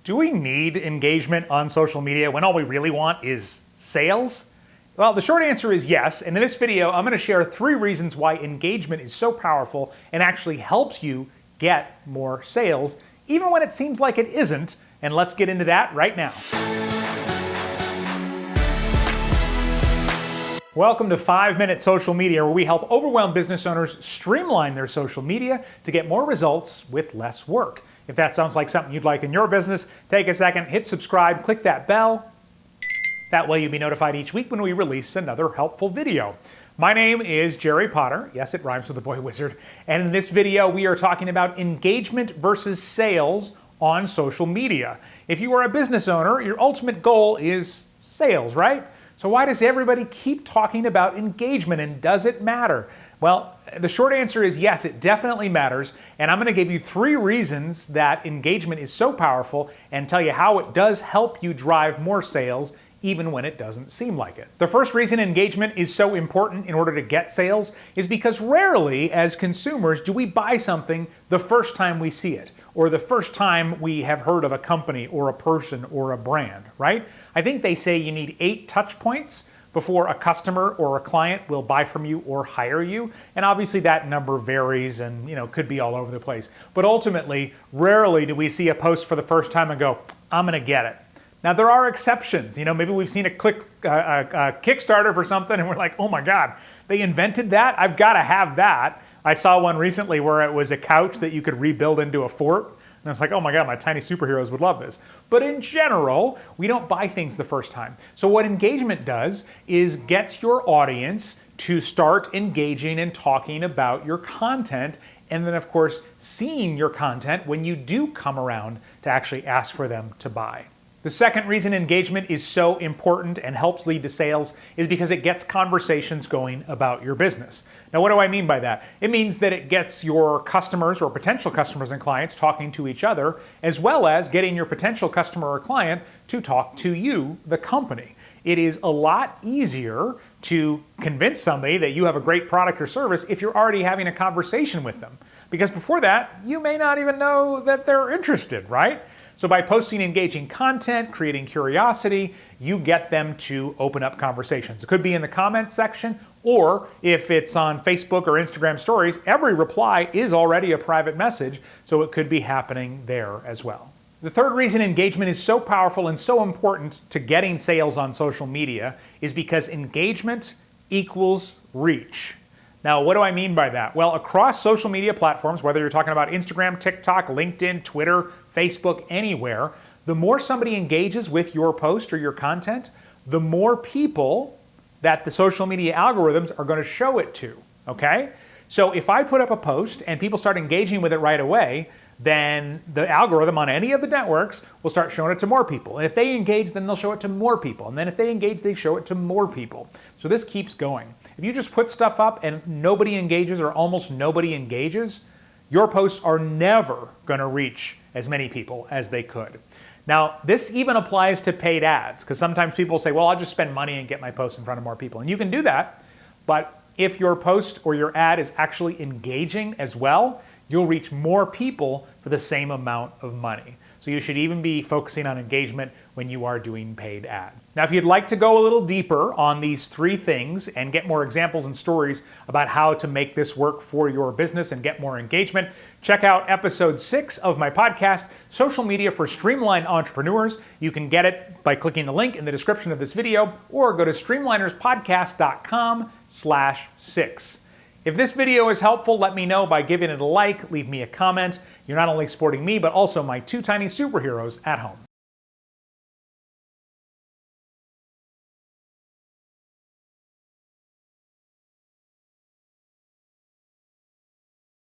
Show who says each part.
Speaker 1: Do we need engagement on social media when all we really want is sales? Well, the short answer is yes, and in this video, I'm going to share 3 reasons why engagement is so powerful and actually helps you get more sales, even when it seems like it isn't, and let's get into that right now. Welcome to 5-Minute Social Media, where we help overwhelmed business owners streamline their social media to get more results with less work. If that sounds like something you'd like in your business, take a second, hit subscribe, click that bell. That way you'll be notified each week when we release another helpful video. My name is Jerry Potter. Yes, it rhymes with the boy wizard. And in this video, we are talking about engagement versus sales on social media. If you are a business owner, your ultimate goal is sales, right? So why does everybody keep talking about engagement, and does it matter? Well, the short answer is yes, it definitely matters, and I'm going to give you 3 reasons that engagement is so powerful and tell you how it does help you drive more sales even when it doesn't seem like it. The first reason engagement is so important in order to get sales is because rarely as consumers do we buy something the first time we see it, or the first time we have heard of a company or a person or a brand, right? I think they say you need 8 touch points before a customer or a client will buy from you or hire you. And obviously that number varies and could be all over the place. But ultimately, rarely do we see a post for the first time and go, I'm gonna get it. Now there are exceptions. Maybe we've seen a Kickstarter for something and we're like, oh my God, they invented that? I've gotta have that. I saw one recently where it was a couch that you could rebuild into a fort. And I was like, oh my God, my tiny superheroes would love this. But in general, we don't buy things the first time. So what engagement does is gets your audience to start engaging and talking about your content, and then of course, seeing your content when you do come around to actually ask for them to buy. The second reason engagement is so important and helps lead to sales is because it gets conversations going about your business. Now, what do I mean by that? It means that it gets your customers or potential customers and clients talking to each other, as well as getting your potential customer or client to talk to you, the company. It is a lot easier to convince somebody that you have a great product or service if you're already having a conversation with them. Because before that, you may not even know that they're interested, right? So by posting engaging content, creating curiosity, you get them to open up conversations. It could be in the comments section, or if it's on Facebook or Instagram stories, every reply is already a private message, so it could be happening there as well. The third reason engagement is so powerful and so important to getting sales on social media is because engagement equals reach. Now, what do I mean by that? Well, across social media platforms, whether you're talking about Instagram, TikTok, LinkedIn, Twitter, Facebook, anywhere, the more somebody engages with your post or your content, the more people that the social media algorithms are going to show it to, okay? So if I put up a post and people start engaging with it right away, then the algorithm on any of the networks will start showing it to more people. And if they engage, then they'll show it to more people. And then if they engage, they show it to more people. So this keeps going. If you just put stuff up and nobody engages or almost nobody engages, your posts are never going to reach as many people as they could. Now, this even applies to paid ads, because sometimes people say, well, I'll just spend money and get my post in front of more people. And you can do that, but if your post or your ad is actually engaging as well, you'll reach more people for the same amount of money. So you should even be focusing on engagement when you are doing paid ad. Now, if you'd like to go a little deeper on these 3 things and get more examples and stories about how to make this work for your business and get more engagement, check out episode 6 of my podcast, Social Media for Streamlined Entrepreneurs. You can get it by clicking the link in the description of this video, or go to streamlinerspodcast.com/6. If this video is helpful, let me know by giving it a like, leave me a comment. You're not only supporting me, but also my 2 tiny superheroes at home.